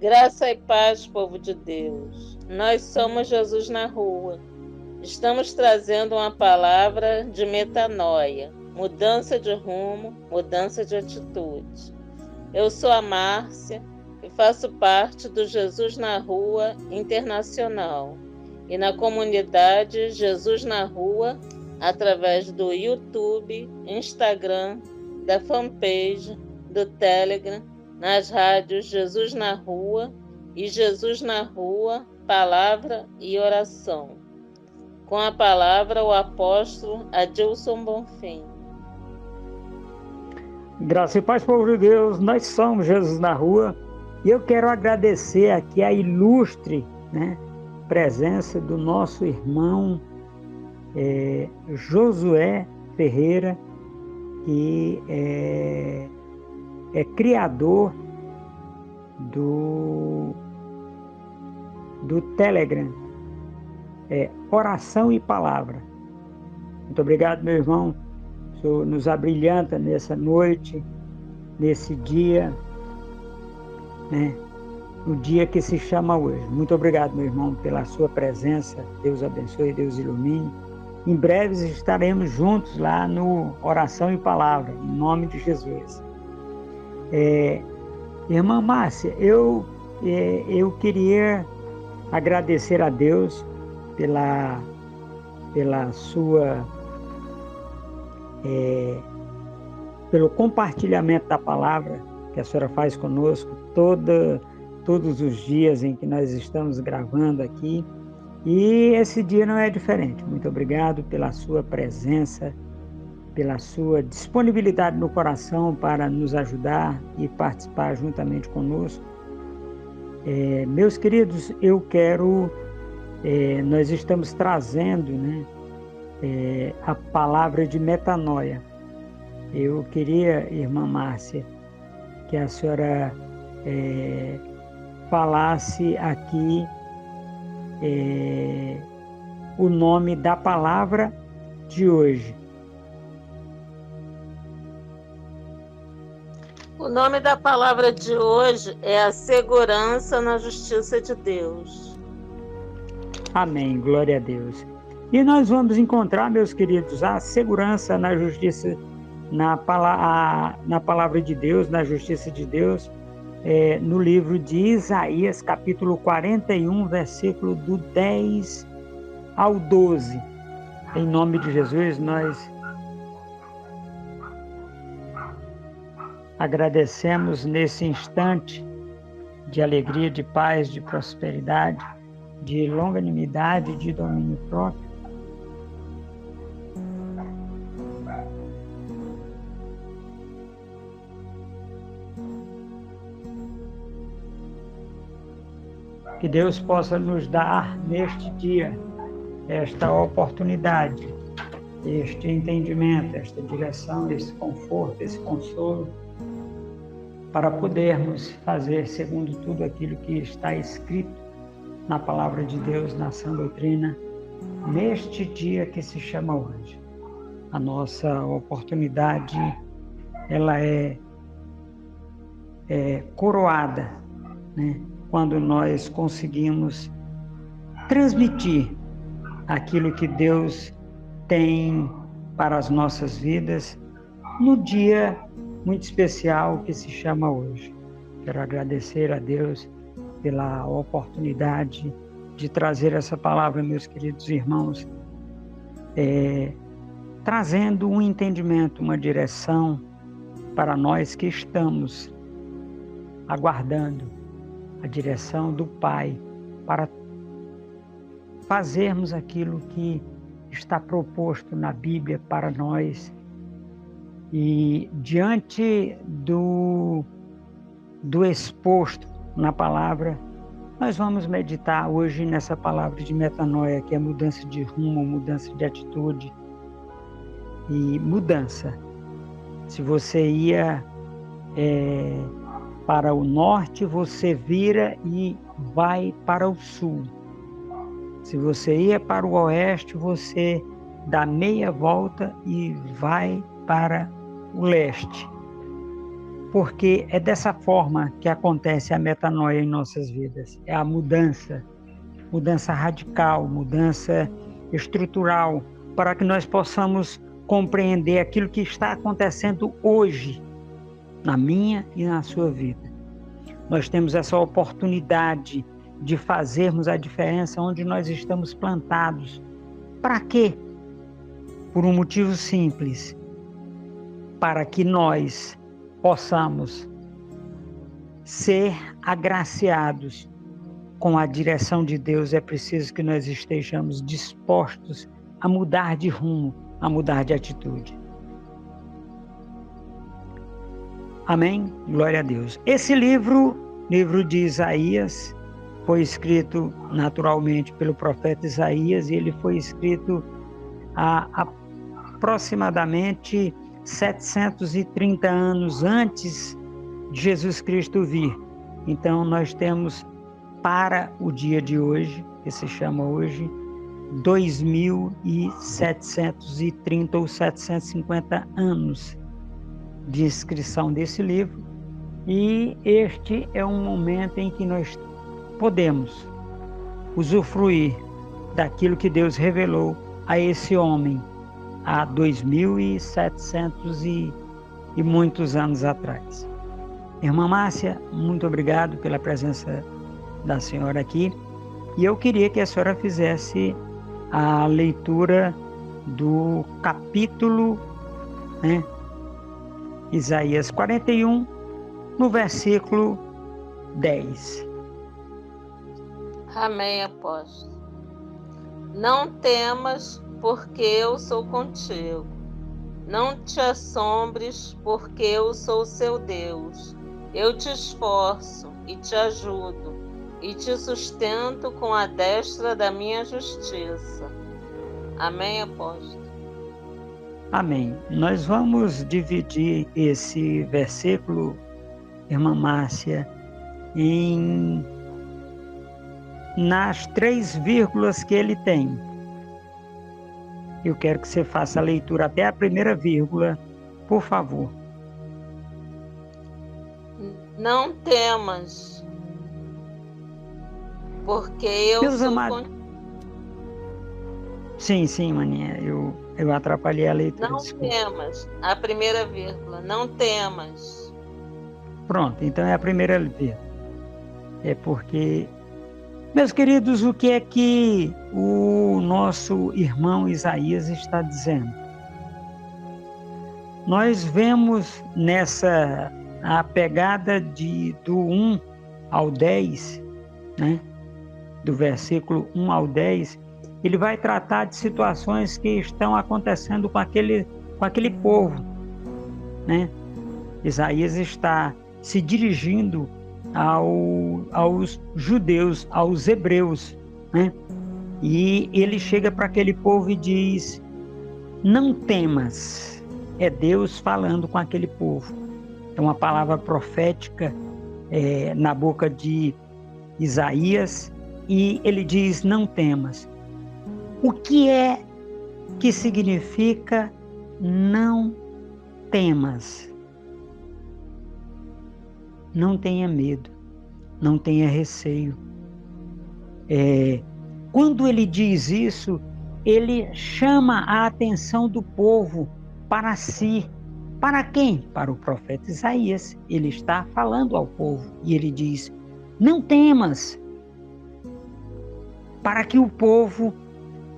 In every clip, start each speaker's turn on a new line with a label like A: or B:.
A: Graça e paz, povo de Deus. Nós somos Jesus na Rua. Estamos trazendo uma palavra de metanoia, mudança de rumo, mudança de atitude. Eu sou a Márcia e faço parte do Jesus na Rua Internacional e na comunidade Jesus na Rua através do YouTube, Instagram, da fanpage, do Telegram, nas rádios Jesus na Rua e Jesus na Rua, Palavra e Oração. Com a palavra, o apóstolo Adilson Bonfim.
B: Graça e paz, povo de Deus, nós somos Jesus na Rua e eu quero agradecer aqui a ilustre presença do nosso irmão Josué Ferreira, que é criador do Telegram, Oração e Palavra. Muito obrigado, meu irmão. O Senhor nos abrilhanta nessa noite, nesse dia, no dia que se chama hoje. Muito obrigado, meu irmão, pela sua presença. Deus abençoe, Deus ilumine. Em breve estaremos juntos lá no Oração e Palavra, em nome de Jesus. Irmã Márcia, eu queria agradecer a Deus pela sua pelo compartilhamento da palavra que a senhora faz conosco todos os dias em que nós estamos gravando aqui, e esse dia não é diferente. Muito obrigado pela sua presença, pela sua disponibilidade no coração para nos ajudar e participar juntamente conosco. Meus queridos, nós estamos trazendo a palavra de metanoia. Eu queria, irmã Márcia, que a senhora falasse aqui o nome da palavra de hoje.
A: O nome da palavra de hoje é a segurança na justiça de Deus.
B: Amém, glória a Deus. E nós vamos encontrar, meus queridos, a segurança na justiça, na palavra de Deus, na justiça de Deus, no livro de Isaías, capítulo 41, versículo do 10 ao 12. Em nome de Jesus, nós agradecemos nesse instante de alegria, de paz, de prosperidade, de longanimidade, de domínio próprio. Que Deus possa nos dar neste dia esta oportunidade, este entendimento, esta direção, esse conforto, esse consolo, para podermos fazer segundo tudo aquilo que está escrito na palavra de Deus, na sã doutrina, neste dia que se chama hoje. A nossa oportunidade, ela é coroada, quando nós conseguimos transmitir aquilo que Deus tem para as nossas vidas no dia muito especial que se chama hoje. Quero agradecer a Deus pela oportunidade de trazer essa palavra, meus queridos irmãos, trazendo um entendimento, uma direção para nós que estamos aguardando a direção do Pai para fazermos aquilo que está proposto na Bíblia para nós. E diante do exposto na palavra, nós vamos meditar hoje nessa palavra de metanoia, que é mudança de rumo, mudança de atitude e mudança. Se você ia para o norte, você vira e vai para o sul. Se você ia para o oeste, você dá meia volta e vai para o leste. porque é dessa forma que acontece a metanoia em nossas vidas. É a mudança radical, mudança estrutural, para que nós possamos compreender aquilo que está acontecendo hoje, na minha e na sua vida. Nós temos essa oportunidade de fazermos a diferença onde nós estamos plantados. Para quê? Por um motivo simples, para que nós possamos ser agraciados com a direção de Deus. É preciso que nós estejamos dispostos a mudar de rumo, a mudar de atitude. Amém? Glória a Deus. Esse livro de Isaías, foi escrito naturalmente pelo profeta Isaías, e ele foi escrito há aproximadamente 730 anos antes de Jesus Cristo vir. Então nós temos para o dia de hoje, que se chama hoje, 2.730 ou 750 anos de inscrição desse livro, e este é um momento em que nós podemos usufruir daquilo que Deus revelou a esse homem há 2.700 e muitos anos atrás. Irmã Márcia, muito obrigado pela presença da senhora aqui, e eu queria que a senhora fizesse a leitura do capítulo, Isaías 41, no versículo 10.
A: Amém, apóstolo. Não temas, porque eu sou contigo. Não te assombres, porque eu sou seu Deus. Eu te esforço e te ajudo, e te sustento com a destra da minha justiça. Amém, apóstolo?
B: Amém. Nós vamos dividir esse versículo, irmã Márcia, nas 3 vírgulas que ele tem. Eu quero que você faça a leitura até a primeira vírgula, por favor.
A: Não temas, porque eu
B: Meus
A: sou
B: amados... Sim, maninha, eu atrapalhei a leitura.
A: Não
B: desculpa.
A: temas, a primeira vírgula, não temas.
B: Pronto, então é a primeira vírgula. É porque, meus queridos, o que é que o nosso irmão Isaías está dizendo? Nós vemos nessa a pegada do 1 ao 10, do versículo 1 ao 10, ele vai tratar de situações que estão acontecendo com aquele povo. Isaías está se dirigindo aos judeus, aos hebreus, e ele chega para aquele povo e diz: não temas. É Deus falando com aquele povo. É uma palavra profética na boca de Isaías, e ele diz: não temas. O que é que significa não temas? Não tenha medo, não tenha receio. Quando ele diz isso, ele chama a atenção do povo para si. Para quem? Para o profeta Isaías. Ele está falando ao povo e ele diz: não temas. Para que o povo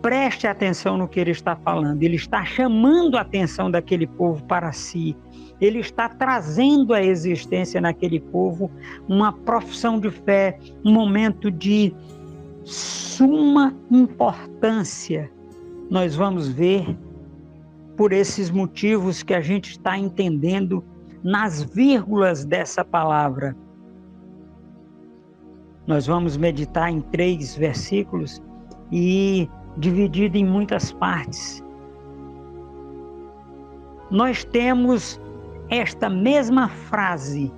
B: preste atenção no que ele está falando. Ele está chamando a atenção daquele povo para si. Ele está trazendo à existência naquele povo uma profissão de fé, um momento de suma importância. Nós vamos ver por esses motivos que a gente está entendendo nas vírgulas dessa palavra. Nós vamos meditar em 3 versículos e dividido em muitas partes. Nós temos esta mesma frase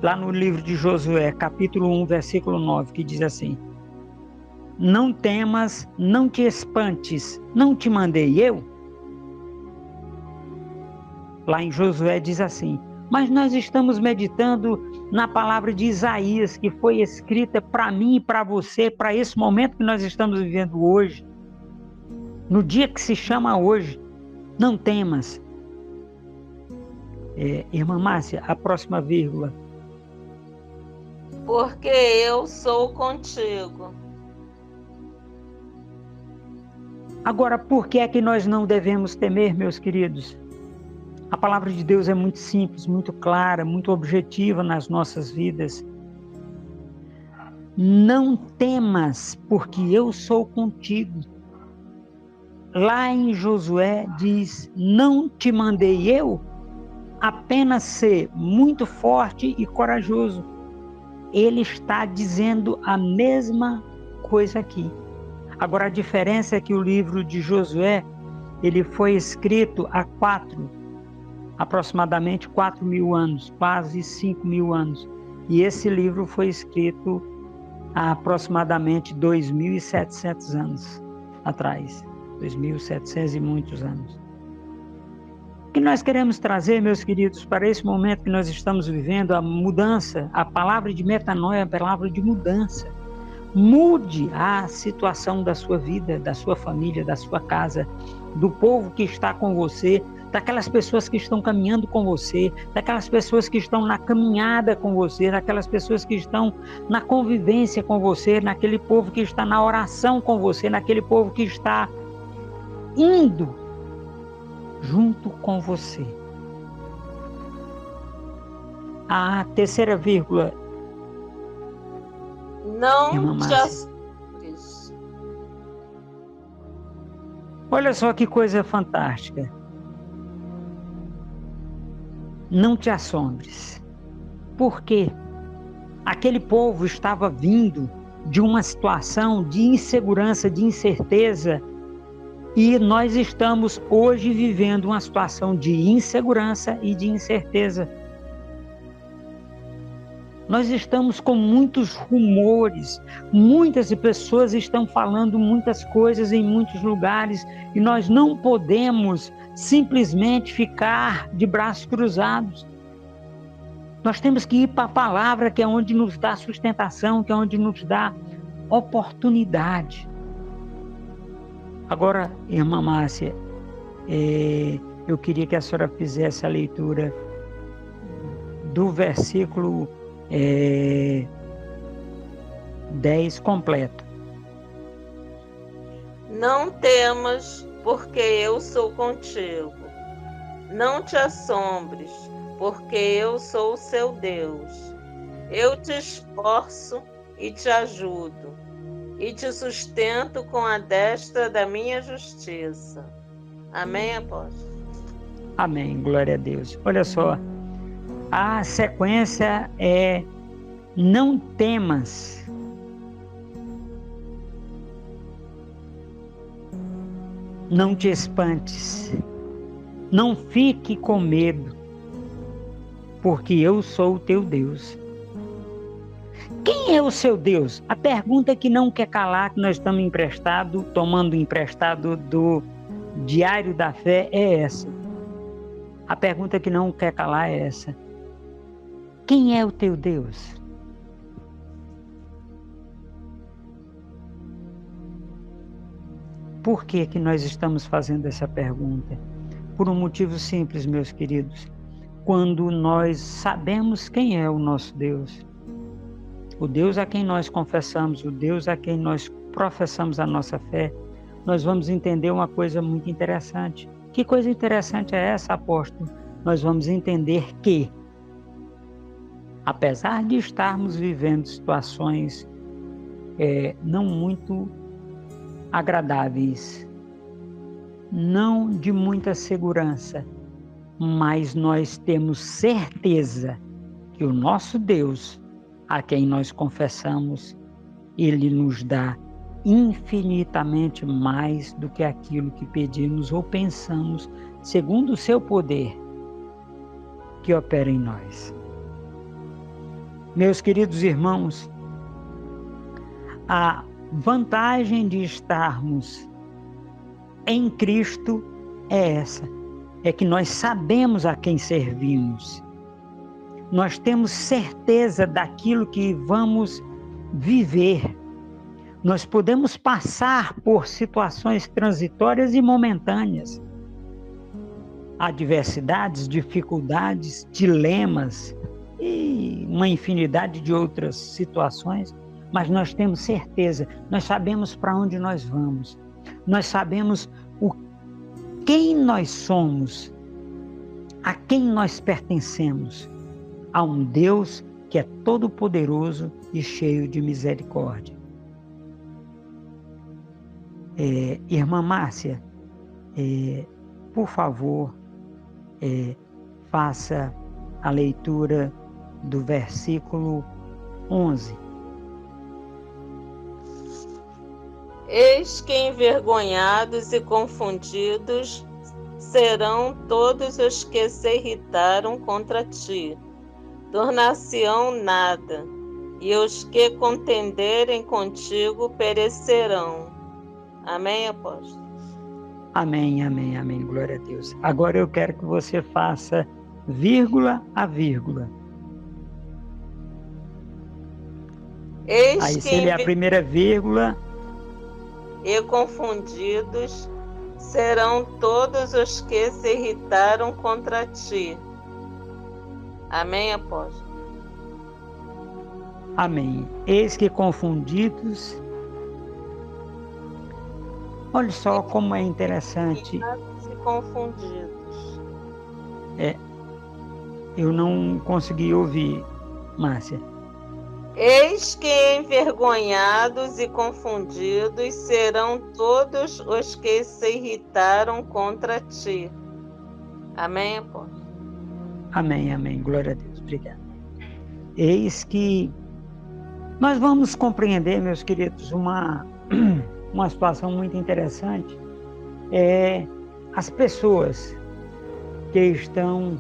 B: lá no livro de Josué, capítulo 1, versículo 9, que diz assim: não temas, não te espantes, não te mandei eu? Lá em Josué diz assim: mas nós estamos meditando na palavra de Isaías, que foi escrita para mim e para você, para esse momento que nós estamos vivendo hoje, no dia que se chama hoje. Não temas. Irmã Márcia, a próxima vírgula.
A: Porque eu sou contigo.
B: Agora, por que é que nós não devemos temer, meus queridos? A palavra de Deus é muito simples, muito clara, muito objetiva nas nossas vidas. Não temas, porque eu sou contigo. Lá em Josué diz: não te mandei eu apenas ser muito forte e corajoso. Ele está dizendo a mesma coisa aqui. Agora, a diferença é que o livro de Josué, ele foi escrito há aproximadamente 4.000 anos, quase 5.000 anos. E esse livro foi escrito há aproximadamente 2.700 anos atrás. 2.700 e muitos anos. O que nós queremos trazer, meus queridos, para esse momento que nós estamos vivendo, a mudança, a palavra de metanoia, a palavra de mudança. Mude a situação da sua vida, da sua família, da sua casa, do povo que está com você, daquelas pessoas que estão caminhando com você, daquelas pessoas que estão na caminhada com você, daquelas pessoas que estão na convivência com você, naquele povo que está na oração com você, naquele povo que está indo junto com você. A terceira vírgula.
A: Não te assombres.
B: Olha só que coisa fantástica. Não te assombres. Por quê? Aquele povo estava vindo de uma situação de insegurança, de incerteza, e nós estamos hoje vivendo uma situação de insegurança e de incerteza. Nós estamos com muitos rumores, muitas pessoas estão falando muitas coisas em muitos lugares, e nós não podemos simplesmente ficar de braços cruzados. Nós temos que ir para a palavra, que é onde nos dá sustentação, que é onde nos dá oportunidade. Agora, irmã Márcia, eu queria que a senhora fizesse a leitura do versículo 10 completo.
A: Não temas, porque eu sou contigo. Não te assombres, porque eu sou o seu Deus. Eu te esforço e te ajudo, e te sustento com a destra da minha justiça. Amém, apóstolo?
B: Amém, glória a Deus. Olha só, a sequência é: não temas. Não te espantes. Não fique com medo, porque eu sou o teu Deus. Quem é o seu Deus? A pergunta que não quer calar, que nós estamos tomando emprestado do Diário da Fé, é essa. A pergunta que não quer calar é essa: quem é o teu Deus? Por que que nós estamos fazendo essa pergunta? Por um motivo simples, meus queridos. Quando nós sabemos quem é o nosso Deus, o Deus a quem nós confessamos, o Deus a quem nós professamos a nossa fé, nós vamos entender uma coisa muito interessante. Que coisa interessante é essa, apóstolo? Nós vamos entender que, apesar de estarmos vivendo situações não muito agradáveis, não de muita segurança, mas nós temos certeza que o nosso Deus, a quem nós confessamos, Ele nos dá infinitamente mais do que aquilo que pedimos ou pensamos, segundo o seu poder que opera em nós. Meus queridos irmãos, a vantagem de estarmos em Cristo é essa, é que nós sabemos a quem servimos. nós temos certeza daquilo que vamos viver. Nós podemos passar por situações transitórias e momentâneas, adversidades, dificuldades, dilemas e uma infinidade de outras situações, mas nós temos certeza, nós sabemos para onde nós vamos, nós sabemos quem nós somos, a quem nós pertencemos, a um Deus que é todo-poderoso e cheio de misericórdia. Irmã Márcia, por favor, faça a leitura do versículo 11.
A: Eis que envergonhados e confundidos serão todos os que se irritaram contra ti, tornar-se-ão nada, e os que contenderem contigo perecerão. Amém, apóstolo?
B: Amém, amém, amém, glória a Deus. Agora eu quero que você faça vírgula a vírgula. Aí se ele é a primeira vírgula.
A: E confundidos serão todos os que se irritaram contra ti. Amém, apóstolo?
B: Amém. Eis que confundidos. Olha só como é interessante.
A: E confundidos.
B: Eu não consegui ouvir, Márcia.
A: Eis que envergonhados e confundidos serão todos os que se irritaram contra ti. Amém, apóstolo?
B: Amém, amém. Glória a Deus. Obrigado. Eis que nós vamos compreender, meus queridos, uma situação muito interessante. As pessoas que estão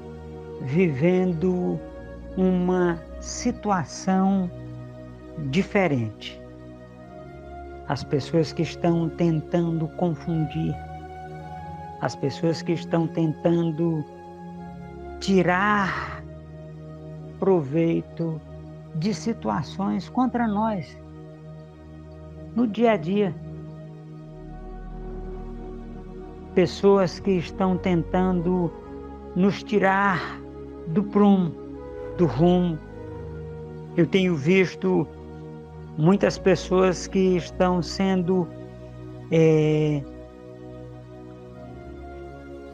B: vivendo uma situação diferente. As pessoas que estão tentando confundir, as pessoas que estão tentando tirar proveito de situações contra nós no dia a dia. Pessoas que estão tentando nos tirar do prumo, do rumo. Eu tenho visto muitas pessoas que estão sendo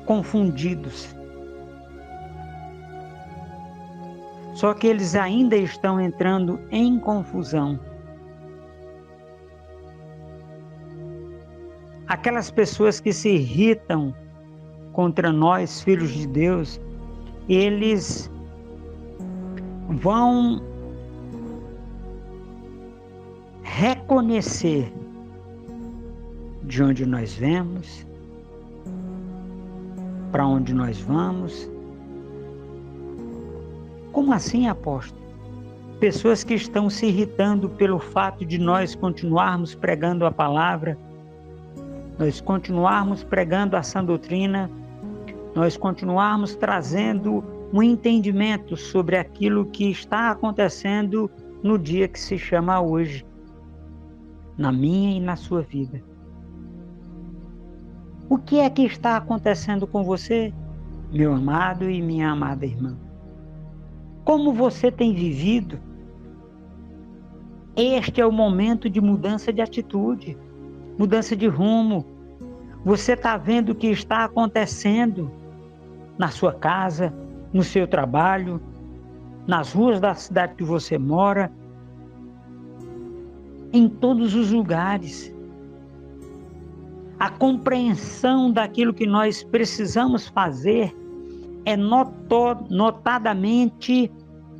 B: confundidos. Só que eles ainda estão entrando em confusão. Aquelas pessoas que se irritam contra nós, filhos de Deus, eles vão reconhecer de onde nós vemos, para onde nós vamos. Como assim, apóstolo? Pessoas que estão se irritando pelo fato de nós continuarmos pregando a palavra, nós continuarmos pregando a sã doutrina, nós continuarmos trazendo um entendimento sobre aquilo que está acontecendo no dia que se chama hoje, na minha e na sua vida. O que é que está acontecendo com você, meu amado e minha amada irmã? Como você tem vivido? Este é o momento de mudança de atitude, mudança de rumo. Você está vendo o que está acontecendo na sua casa, no seu trabalho, nas ruas da cidade que você mora, em todos os lugares. A compreensão daquilo que nós precisamos fazer é notadamente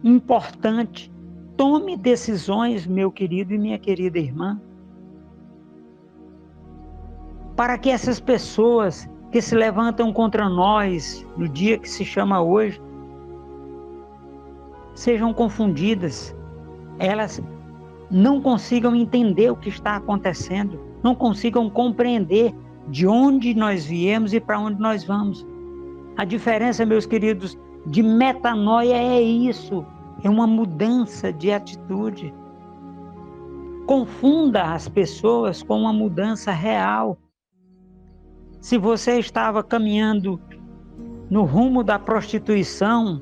B: importante. Tome decisões, meu querido e minha querida irmã, para que essas pessoas que se levantam contra nós no dia que se chama hoje sejam confundidas, elas não consigam entender o que está acontecendo, não consigam compreender de onde nós viemos e para onde nós vamos. A diferença, meus queridos, de metanoia é isso. é uma mudança de atitude. Confunda as pessoas com uma mudança real. Se você estava caminhando no rumo da prostituição,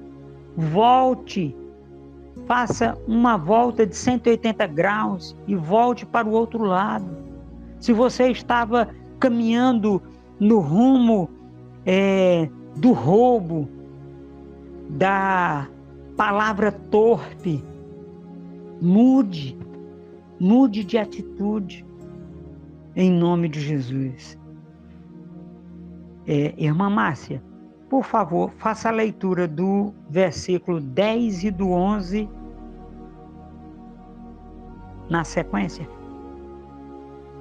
B: volte, faça uma volta de 180 graus e volte para o outro lado. Se você estava caminhando no rumo do roubo, da palavra torpe, mude de atitude, em nome de Jesus. Irmã Márcia, por favor, faça a leitura do versículo 10 e do 11 na sequência.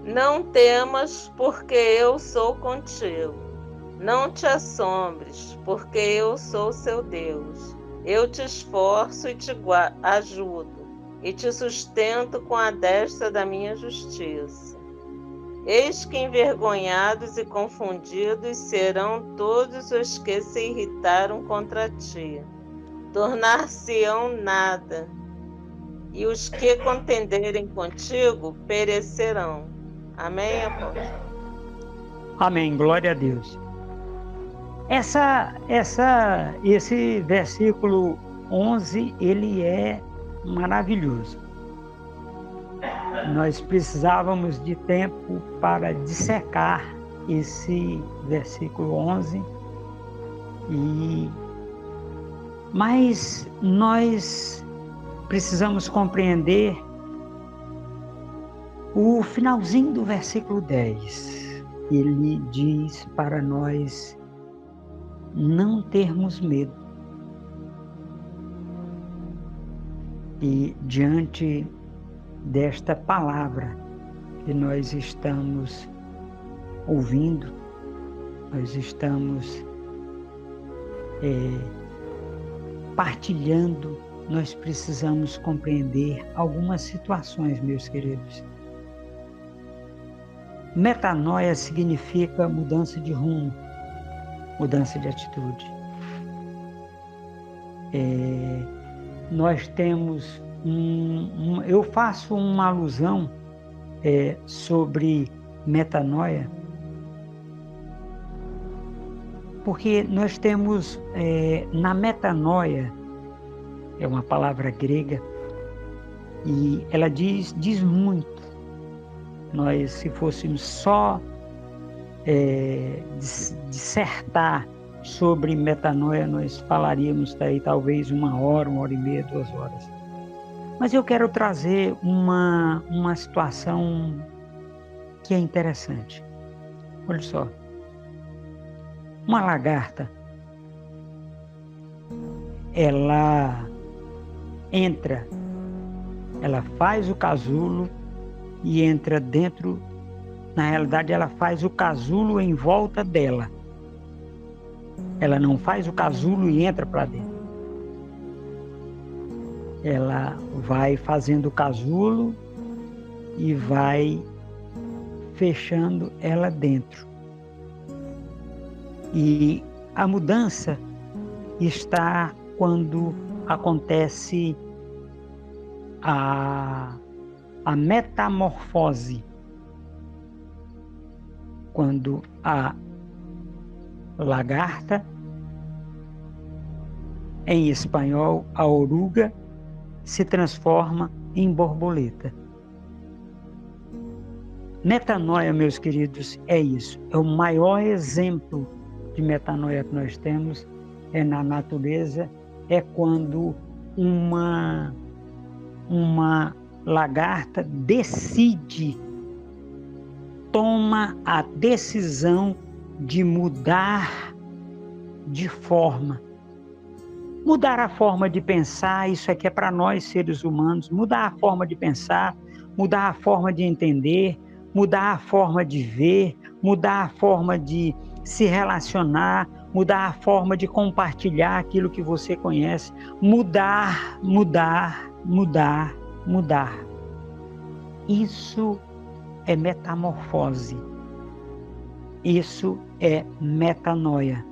A: Não temas, porque eu sou contigo. Não te assombres, porque eu sou seu Deus. Eu te esforço e te ajudo, e te sustento com a destra da minha justiça. Eis que envergonhados e confundidos serão todos os que se irritaram contra ti. Tornar-se-ão nada, e os que contenderem contigo perecerão. Amém, apóstolo?
B: Amém, glória a Deus. Esse versículo 11, ele é maravilhoso. Nós precisávamos de tempo para dissecar esse versículo 11, mas nós precisamos compreender o finalzinho do versículo 10. Ele diz para nós não termos medo. E diante desta palavra que nós estamos ouvindo, nós estamos partilhando, nós precisamos compreender algumas situações, meus queridos. Metanoia significa mudança de rumo, mudança de atitude. Nós temos eu faço uma alusão sobre metanoia, porque nós temos na metanoia, é uma palavra grega, e ela diz muito. Nós, se fôssemos só dissertar sobre metanoia, nós falaríamos daí talvez 1 hora, 1h30, 2 horas. Mas eu quero trazer uma situação que é interessante. Olha só. Uma lagarta, ela entra, ela faz o casulo e entra dentro. Na realidade, ela faz o casulo em volta dela. Ela não faz o casulo e entra para dentro. Ela vai fazendo o casulo e vai fechando ela dentro. E a mudança está quando acontece a metamorfose. Quando a lagarta, em espanhol, a oruga, se transforma em borboleta. Metanoia, meus queridos, é isso. É o maior exemplo de metanoia que nós temos na natureza, é quando uma lagarta decide, toma a decisão de mudar de forma. Mudar a forma de pensar, isso aqui é para nós seres humanos, mudar a forma de pensar, mudar a forma de entender, mudar a forma de ver, mudar a forma de se relacionar, mudar a forma de compartilhar aquilo que você conhece, mudar. Isso é metamorfose. Isso é metanoia.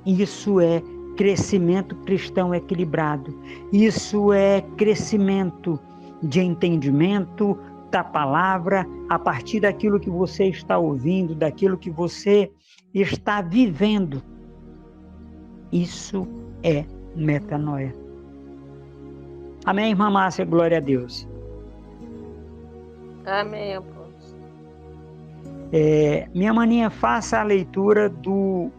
B: Isso é crescimento cristão equilibrado. Isso é crescimento de entendimento da palavra a partir daquilo que você está ouvindo, daquilo que você está vivendo. Isso é metanoia. Amém, irmã Márcia? Glória a Deus.
A: Amém, apóstolo.
B: Minha maninha, faça a leitura do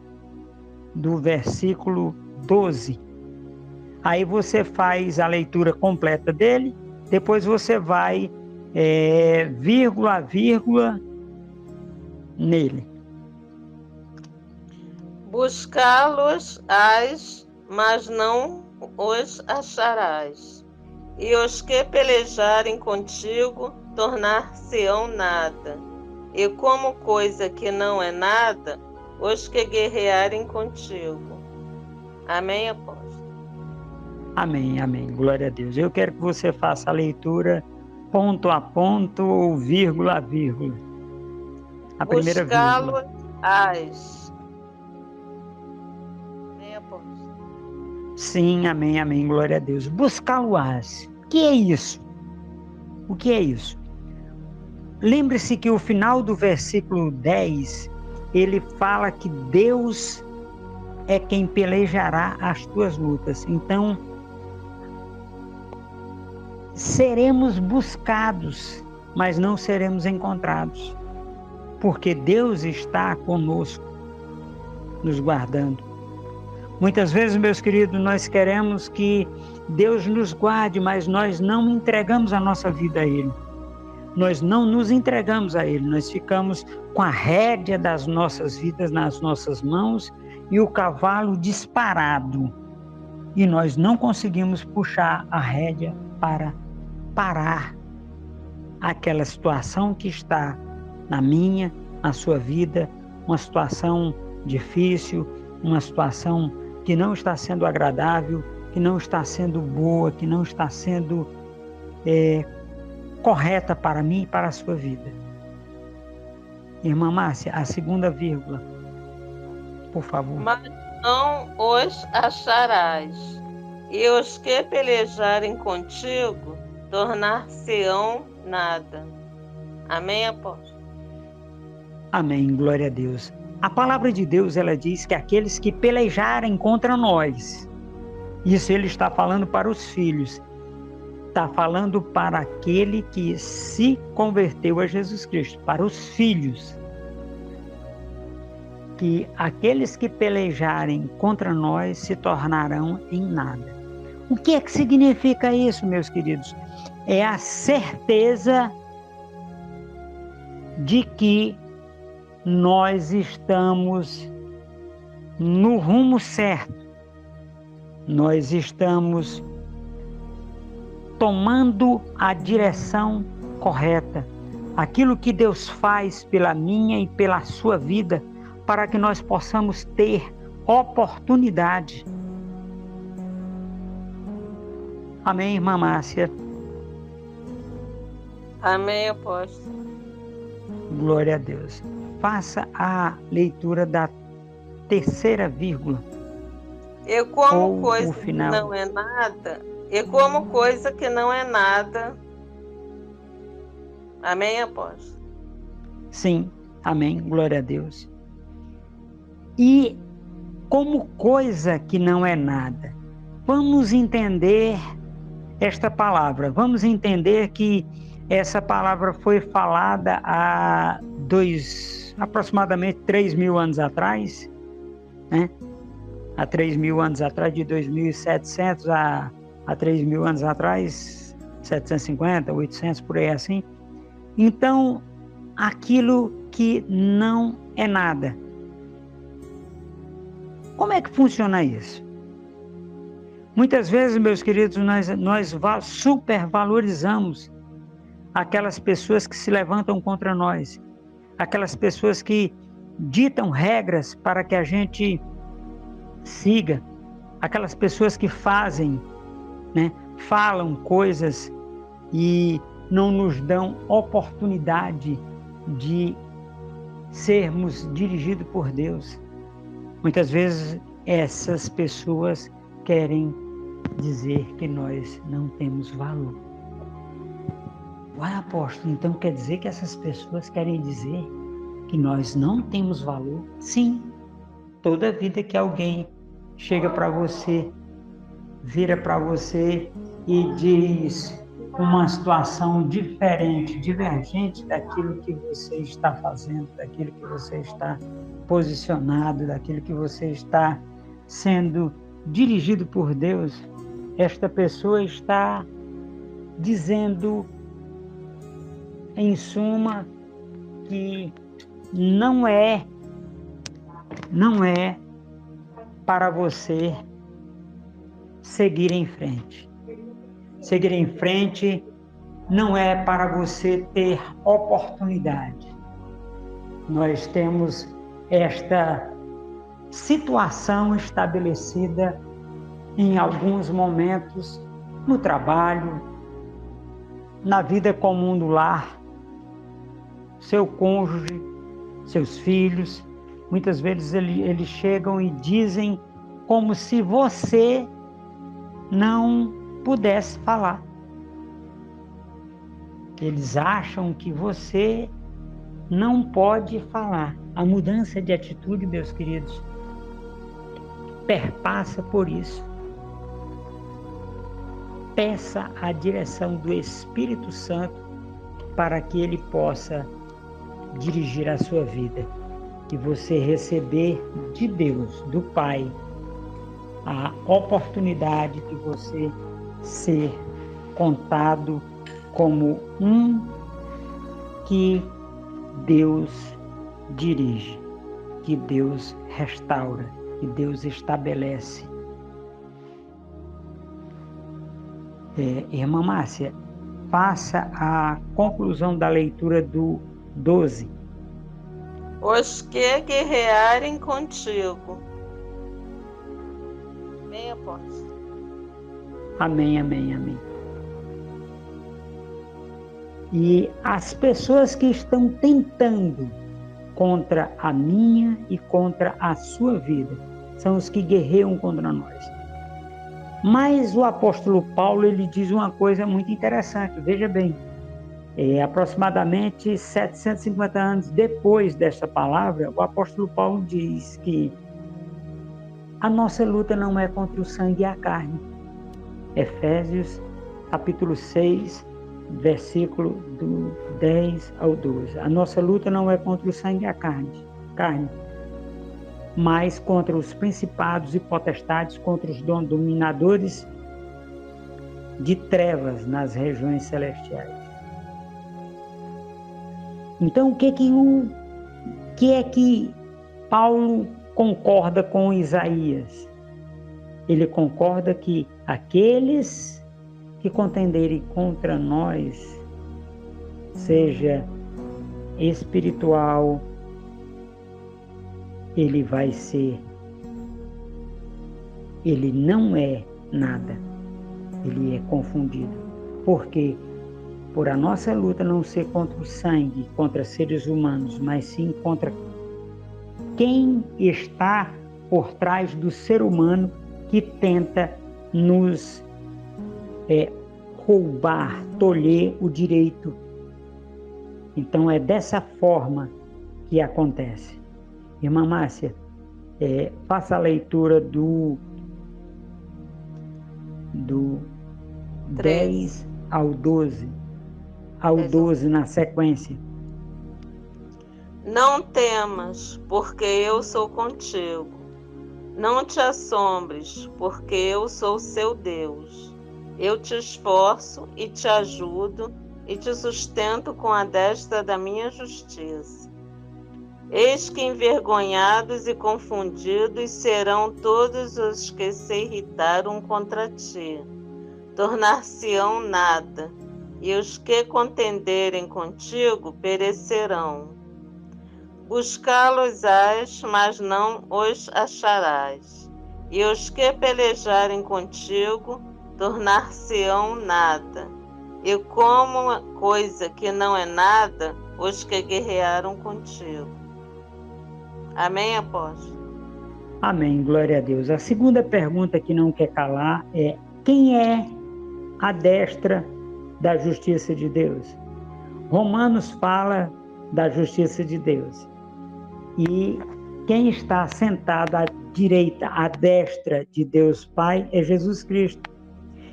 B: versículo 12. Aí você faz a leitura completa dele, depois você vai vírgula a vírgula nele.
A: Buscá-los-ás, mas não os acharás. E os que pelejarem contigo tornar-se-ão nada. E como coisa que não é nada, os que guerrearem contigo. Amém, apóstolo?
B: Amém, amém. Glória a Deus. Eu quero que você faça a leitura ponto a ponto ou vírgula a vírgula. A primeira vírgula.
A: Buscá-los-ás. Amém, apóstolo?
B: Sim, amém, amém. Glória a Deus. Buscá-lo-ás. O que é isso? O que é isso? Lembre-se que o final do versículo 10, ele fala que Deus é quem pelejará as tuas lutas. Então, seremos buscados, mas não seremos encontrados, porque Deus está conosco, nos guardando. Muitas vezes, meus queridos, nós queremos que Deus nos guarde, mas nós não entregamos a nossa vida a Ele. Nós não nos entregamos a Ele, nós ficamos com a rédea das nossas vidas nas nossas mãos e o cavalo disparado. E nós não conseguimos puxar a rédea para parar aquela situação que está na minha, na sua vida, uma situação difícil, uma situação que não está sendo agradável, que não está sendo boa, que não está sendo correta para mim e para a sua vida. Irmã Márcia, a segunda vírgula, por favor.
A: Mas não os acharás, e os que pelejarem contigo tornar-se-ão nada. Amém, apóstolo?
B: Amém, glória a Deus. A palavra de Deus, ela diz que aqueles que pelejarem contra nós, isso ele está falando para os filhos, está falando para aquele que se converteu a Jesus Cristo, para os filhos. Que aqueles que pelejarem contra nós se tornarão em nada. O que é que significa isso, meus queridos? É a certeza de que nós estamos no rumo certo. Nós estamos tomando a direção correta. Aquilo que Deus faz pela minha e pela sua vida, para que nós possamos ter oportunidade. Amém, irmã Márcia?
A: Amém, apóstolo?
B: Glória a Deus. Faça a leitura da terceira vírgula.
A: E como coisa
B: o final.
A: que não é nada, e como coisa que não é nada. Amém, apóstolo?
B: Sim, amém, glória a Deus. E como coisa que não é nada, vamos entender esta palavra, vamos entender que essa palavra foi falada há aproximadamente 3.000 anos atrás, né? Há 3.000 anos atrás, de 2.700 a 3.000 anos atrás, 750, 800, por aí assim. Então, aquilo que não é nada. Como é que funciona isso? Muitas vezes, meus queridos, nós supervalorizamos aquelas pessoas que se levantam contra nós, aquelas pessoas que ditam regras para que a gente siga, aquelas pessoas que fazem, né, falam coisas e não nos dão oportunidade de sermos dirigidos por Deus. Muitas vezes essas pessoas querem dizer que nós não temos valor. Uai, apóstolo, então quer dizer que essas pessoas querem dizer que nós não temos valor? Sim. Toda vida que alguém chega para você, vira para você e diz uma situação diferente, divergente daquilo que você está fazendo, daquilo que você está posicionado, daquilo que você está sendo dirigido por Deus, esta pessoa está dizendo, em suma, que não é para você seguir em frente. Seguir em frente não é para você ter oportunidade. Nós temos esta situação estabelecida em alguns momentos no trabalho, na vida comum do lar, seu cônjuge, seus filhos. Muitas vezes eles chegam e dizem como se você não pudesse falar. Eles acham que você não pode falar. A mudança de atitude, meus queridos, perpassa por isso. Peça a direção do Espírito Santo para que ele possa dirigir a sua vida. E você receber de Deus, do Pai, a oportunidade de você ser contado como um que Deus dirige, que Deus restaura, que Deus estabelece. Irmã Márcia, faça a conclusão da leitura do 12.
A: Os que guerrearem contigo. Amém, apóstolo?
B: Amém, amém, amém. E as pessoas que estão tentando contra a minha e contra a sua vida são os que guerreiam contra nós. Mas o apóstolo Paulo, ele diz uma coisa muito interessante, veja bem. Aproximadamente 750 anos depois dessa palavra, o apóstolo Paulo diz que a nossa luta não é contra o sangue e a carne. Efésios, capítulo 6, versículo do 10 ao 12. A nossa luta não é contra o sangue e a carne, mas contra os principados e potestades, contra os dominadores de trevas nas regiões celestiais. Então, o que é que Paulo concorda com Isaías? Ele concorda que aqueles que contenderem contra nós, seja espiritual, ele não é nada, ele é confundido. Por quê? Por a nossa luta não ser contra o sangue, contra seres humanos, mas sim contra quem está por trás do ser humano que tenta nos roubar, tolher o direito. Então é dessa forma que acontece. Irmã Márcia, faça a leitura do 10 ao 12. Ao 12 na sequência.
A: Não temas, porque eu sou contigo. Não te assombres, porque eu sou seu Deus. Eu te esforço e te ajudo e te sustento com a destra da minha justiça. Eis que envergonhados e confundidos serão todos os que se irritaram contra ti. Tornar-se-ão nada, e os que contenderem contigo perecerão. Buscá-los-ás, mas não os acharás. E os que pelejarem contigo tornar-se-ão nada. E como coisa que não é nada, os que guerrearam contigo. Amém, apóstolo?
B: Amém, glória a Deus. A segunda pergunta que não quer calar é: quem é a destra da justiça de Deus? Romanos fala da justiça de Deus. E quem está sentado à direita, à destra de Deus Pai, é Jesus Cristo.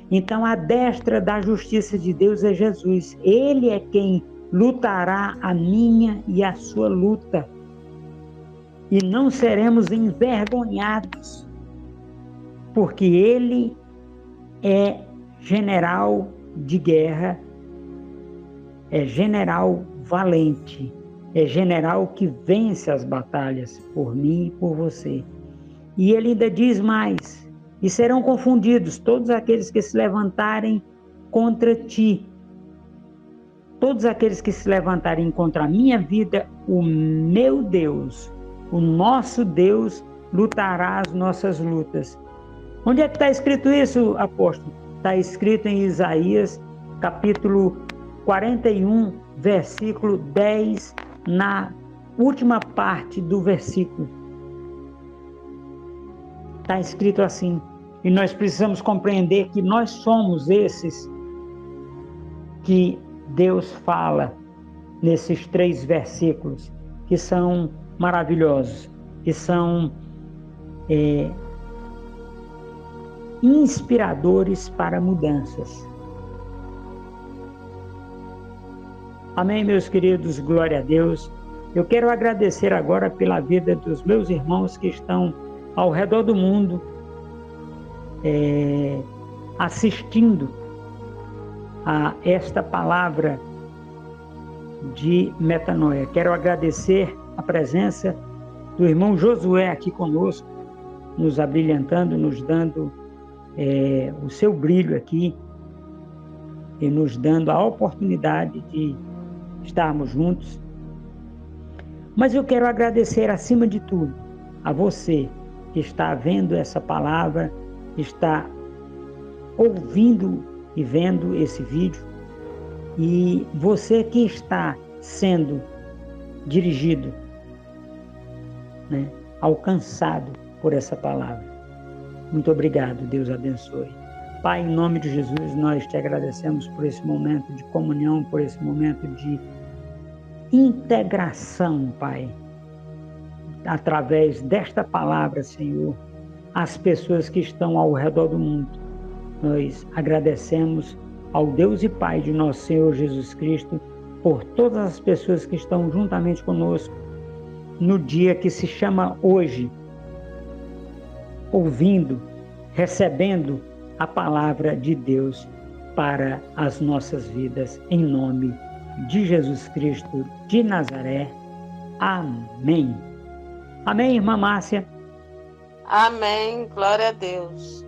B: Então, a destra da justiça de Deus é Jesus. Ele é quem lutará a minha e a sua luta. E não seremos envergonhados, porque Ele é general de guerra, é general valente, é general que vence as batalhas por mim e por você. E Ele ainda diz mais: e serão confundidos todos aqueles que se levantarem contra ti. Todos aqueles que se levantarem contra a minha vida, o meu Deus, o nosso Deus, lutará as nossas lutas. Onde é que está escrito isso, apóstolo? Está escrito em Isaías, capítulo 41, versículo 10, na última parte do versículo. Está escrito assim. E nós precisamos compreender que nós somos esses que Deus fala nesses 3 versículos, que são maravilhosos, que são inspiradores para mudanças. Amém, meus queridos, glória a Deus. Eu quero agradecer agora pela vida dos meus irmãos que estão ao redor do mundo, assistindo a esta palavra de metanoia. Quero agradecer a presença do irmão Josué aqui conosco, nos abrilhantando, nos dando o seu brilho aqui e nos dando a oportunidade de estarmos juntos. Mas eu quero agradecer acima de tudo a você que está vendo essa palavra, está ouvindo e vendo esse vídeo, e você que está sendo dirigido, alcançado por essa palavra. Muito obrigado, Deus abençoe. Pai, em nome de Jesus, nós te agradecemos por esse momento de comunhão, por esse momento de integração, Pai, através desta palavra, Senhor, as pessoas que estão ao redor do mundo. Nós agradecemos ao Deus e Pai de nosso Senhor Jesus Cristo por todas as pessoas que estão juntamente conosco no dia que se chama hoje, ouvindo, recebendo a palavra de Deus para as nossas vidas, em nome de Jesus Cristo de Nazaré. Amém. Amém, irmã Márcia?
A: Amém, glória a Deus.